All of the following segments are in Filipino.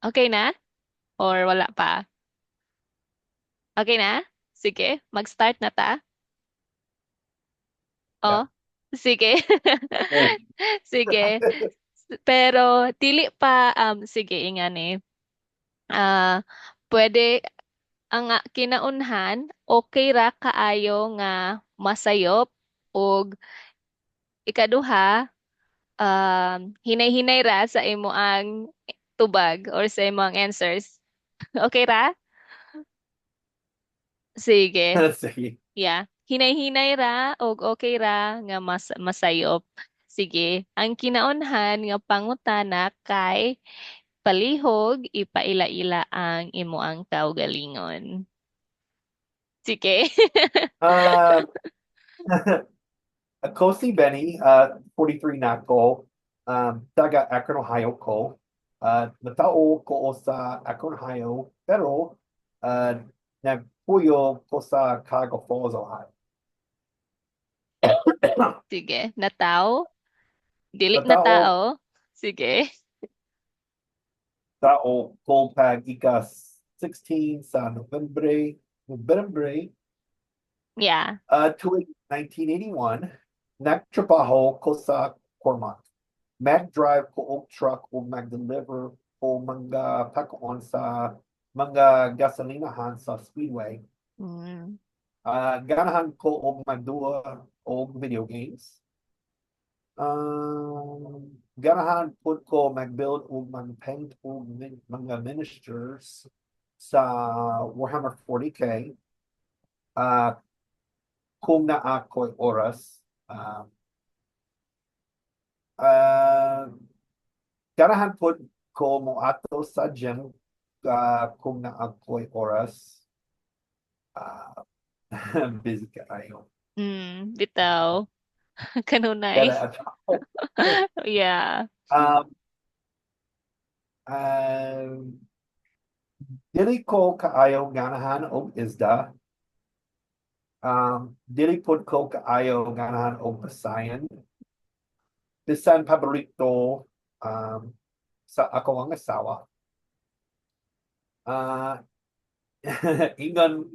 Okay na? Or wala pa? Okay na? Sige, mag-start na ta. Yeah. Oh, sige. Eh. Sige. Pero dili pa sige ingani. Ah, pwede ang kinaunhan okay ra kaayo nga masayop ug ikaduha hinay-hinay ra sa imo ang tubag or sa imo ang answers. Okay ra? Sige. Sige. Yeah. Hinay-hinay ra og okay ra nga masayop. Sige. Ang kinaunhan nga pangutana kay palihog ipaila-ila ang imo ang kaugalingon. Sige. Uh, Ko si Benny, 43 na ko. Taga Akron, Ohio ko. Natao ko sa Akron, Ohio, pero nagpuyo ko sa Cago Falls, Ohio. Sige. Nataw? Dili na Natao tao? Sige. tao ko pag ika 16 sa Nobyembre, Yeah. tuig 1981, nagtrabaho ko sa Cormont. Mag-drive ko og truck o mag-deliver o mga pakuan sa mga gasolinahan sa Speedway. Mm. Ganahan ko og magduwa og video games. Ganahan pud ko mag-build o mag-paint o mga miniatures sa Warhammer 40K. Uh, kung naa ko'y oras. Uh, Ganahan pud ko mo ato sa gym kung naa ko'y oras. Uh, busy kayo. Bitaw. Kanunay. Kada ato. Yeah. Um, um, dili ko kaayo ganahan og isda. Dili pud ko kaayo ganahan og basayan. Bisan paborito sa ako ang asawa. Uh, ingon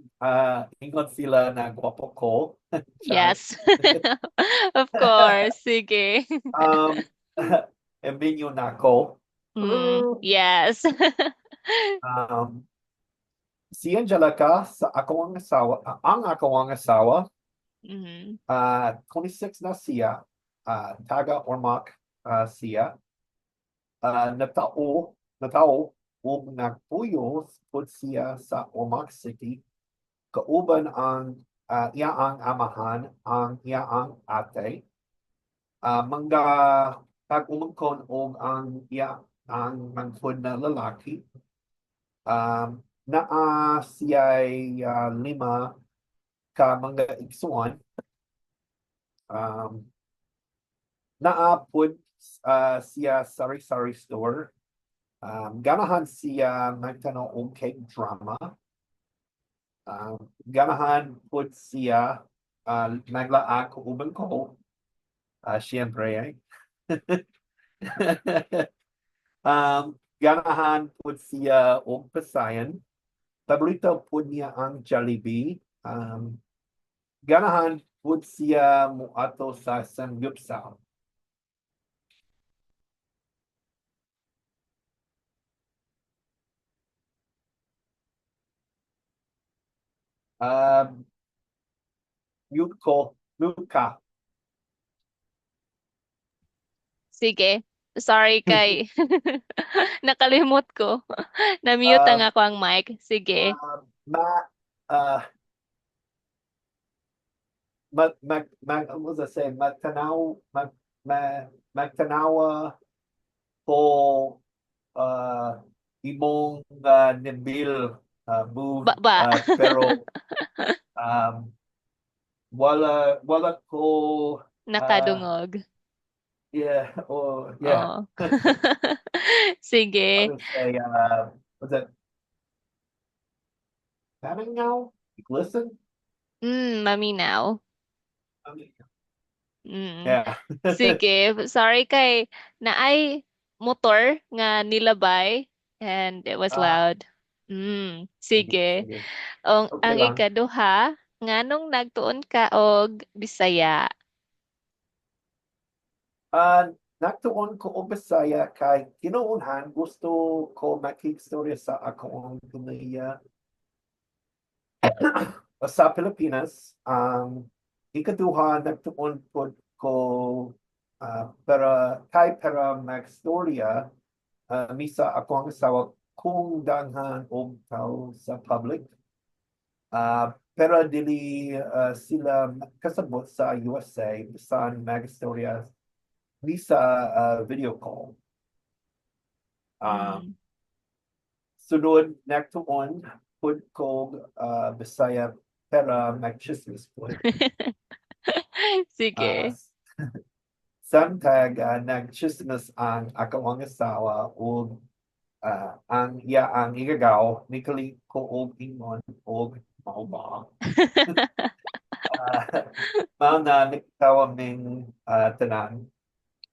ingon sila na gwapo ko. Char. Yes. Of course. Sige. Um, Emilio na ako. Yes. Um, si Angelica sa ako ang asawa, ang ako ang asawa, Mhm. 26 na siya, taga Ormoc siya, natao o nagpuyo pud siya sa Ormoc City, kauban ang iya ang amahan, ang iya ang ate, mga tag-umangkon og ang iya ang mangfud na lalaki. Naa siya'y lima ka mga igsuon. Um, Naapod siya sari-sari store. Ganahan siya nagtanong og cake drama. Ganahan pud siya naglaag ko uban ko. Siyempre ay. Ganahan pud siya og pasayan. Paborito pud niya ang Jollibee. Ganahan pud siya muato sa Samgyupsal. Um, mute ka. Sige. Sorry kay nakalimot ko. Na-mute ang Uh, ako ang mic. Sige. ma, uh, what was I saying? Magtanawa ko imong nibil move, Ba. pero um, wala ko uh, Nakadungog. yeah, oh yeah. Oh. How Sige. to say was it malingaw? Listen? Maminaw. I mean, Mm. yeah. Sige. Sorry kay naay motor nga nilabay. And it was Ah, loud. sige, Sige. sige. Ang Okay lang. ikaduha, nganong nagtuon ka og Bisaya? Ah, Nagtuon ko og Bisaya kay tinuunhan gusto ko makigstorya sa akong pamilya sa Pilipinas. Ikaduha nagtuon pod ko para magstorya misa ako ang asawa kung danghan og tao sa public. Pero dili sila kasabot sa USA bisan magstorya misa video call. Um, Mm. Sunod nagtuon pod ko Bisaya para magchismis pod. Uh, Sige. Samtag nagchismis ang akong asawa ug ang igagaw nikali ko og ingon og mauba. Uh, Mao na nagtawa ning tanan.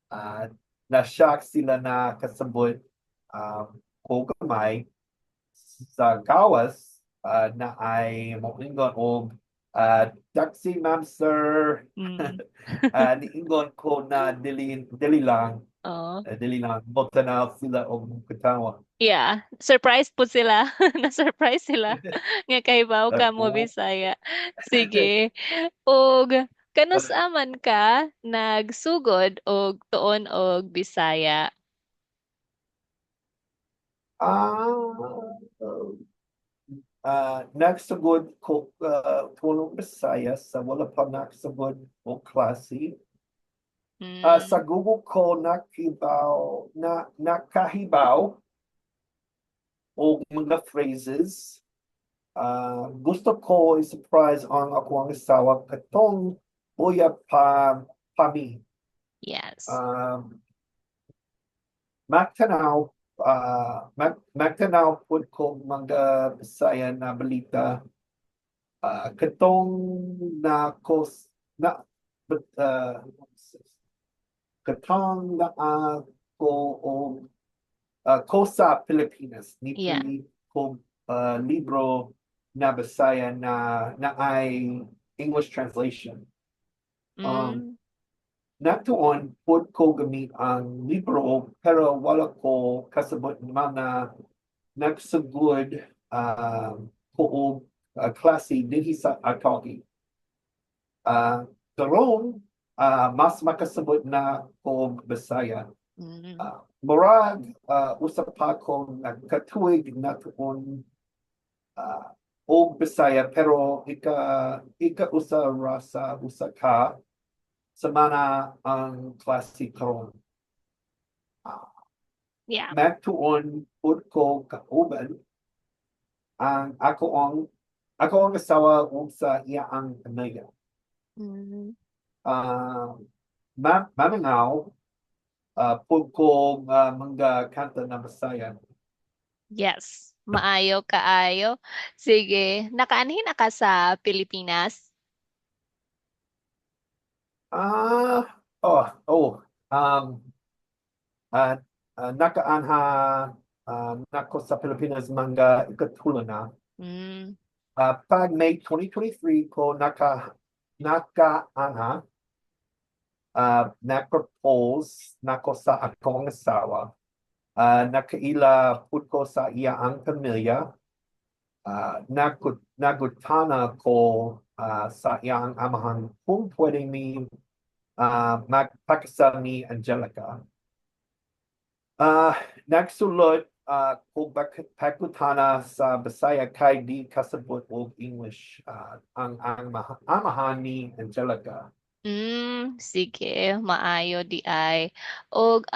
Uh, Na-shock sila na kasabot ko gamay sa gawas na ay moingon og taxi ma'am sir. Mm. Niingon ko na dili lang Oh. dili lang bota na sila og katawa. Yeah, surprise po sila. Na-surprise sila nga kahibaw ka mo Oo. Bisaya. Sige. Og kanus aman ka nagsugod og tuon og Bisaya. Ah, nagsugod ko tulong Bisaya sa wala pa nagsugod o klase. Sa Mm. Google ko nakahibaw o mga phrases. Gusto ko i-surprise ang akong asawa katong uya pa mi. Yes. Um, Magtanaw magtanaw pud ko mga Bisaya na balita katong na kos na but katong na ko o ko sa Pilipinas Yeah. nipili ko libro na Bisaya na ay English translation. Um, Mm. Natuon pod ko gamit ang libro pero wala ko kasabot mga nagsugod ko og klase dinhi sa Ataki. Karon mas makasabot na ko Bisaya. Mm. Murag usap pa ko nagkatuig na tuon uh, og Bisaya pero ika usa rasa usa ka sa mana ang klase karon. Uh, Yeah. Nagtuon pod ko kauban ang ako ang asawa ug sa iya ang pamilya. Mm. Uh, Malingaw pod ko mga kanta na Bisaya. Yes. Maayo kaayo. Sige. Nakaanhin na ka sa Pilipinas? Ah, oh, at nakaanha nako sa Pilipinas mga ikatulo na. Mm. Pag May 2023 ko nakaanha na-propose nako sa akong asawa. Nakaila pud ko sa iya ang pamilya. Nagutana ko sa iyang amahan kung pwede mi magpakasal ni Angelica. Nagsulod kung pagkutana sa Bisaya kay di kasabot og English ang amahan ni Angelica. Sige, maayo di ay. Og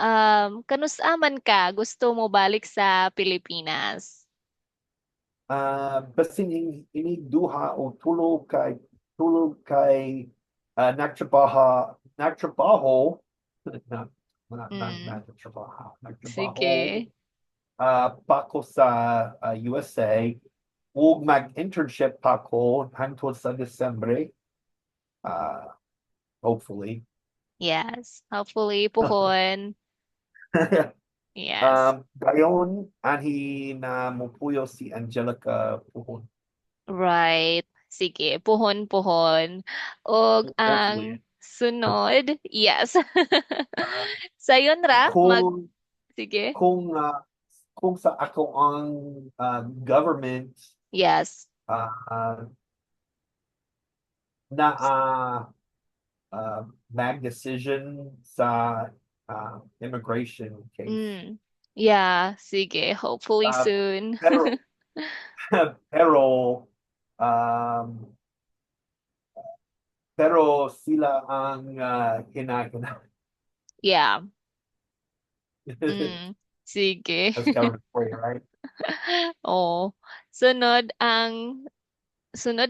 kanus-aman ka, gusto mo balik sa Pilipinas? Basin ini duha o tulog kay nagtrabaho Mm, nagtrabaho sige. pa ko sa USA ug mag-internship pa ko hangtod sa Desembre uh, hopefully. Yes, hopefully puhon. Yes. Gayon, anhi na mupuyo si Angelica puhon. Right. Sige, puhon-puhon. Og ang Hopefully. sunod, yes. Uh, Sayon ra, kung sige. kung kung sa ako ang government Yes. uh, na mag-decision sa immigration case. Mm. Yeah, sige. Hopefully Uh, soon. pero pero um, pero sila ang kinakailangan Yeah. Mm. Sige. as government for you, right? Oh. Sunod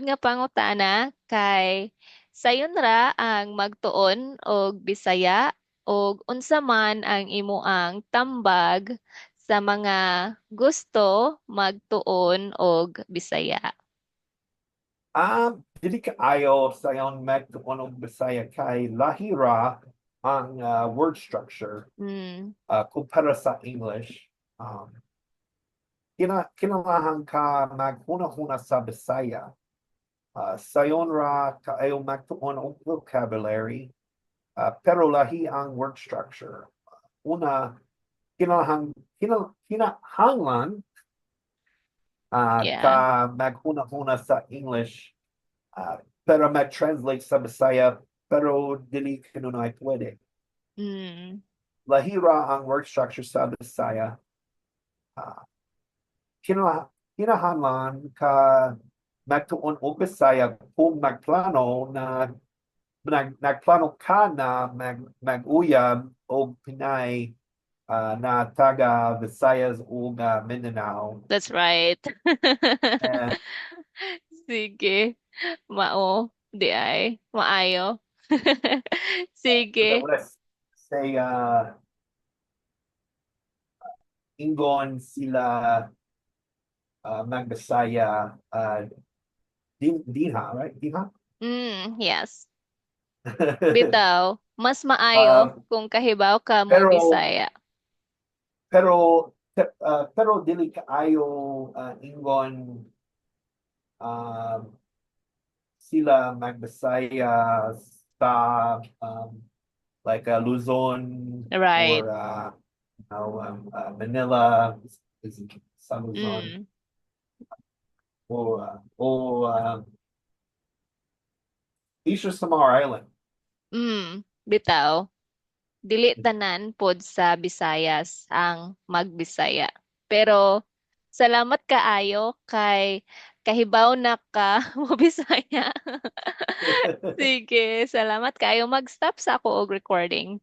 nga pangutana kay sayon ra ang magtuon og Bisaya og unsa man ang imuang tambag sa mga gusto magtuon og Bisaya. Dili kaayo sa yung Magtuon og Bisaya kay lahira ang word structure Mm, kumpara sa English. Kinalahan ka maghuna-huna sa Bisaya. Sayon ra kaayo magtuon og vocabulary, pero lahi ang word structure. Una, kinahanglan ka yeah. maghuna-huna sa English, pero mag-translate sa Bisaya, pero dili kanunay pwede. Mm, Lahira ang work structure sa Bisaya. Uh, kinahanglan ka magtuon o Bisaya kung nagplano ka na mag-uyab o Pinay na taga Visayas o Mindanao. that's right. And Sige. Mao, di ay. Maayo. Sige. let's say ingon sila mag-Bisaya dinha, right? Dinha? Yes. Bitaw, mas maayo um, kung kahibaw ka pero mag-Bisaya. pero dili kaayo ingon uh, sila mag-Bisaya sa like Luzon Right. or Manila is sa Luzon Mm. o Eastern Samar Island. Bitaw. Dili tanan pod sa Visayas ang magbisaya. Pero salamat kaayo kay kahibaw na ka mo Bisaya. Sige, salamat kayo. Mag-stop sa ako og recording.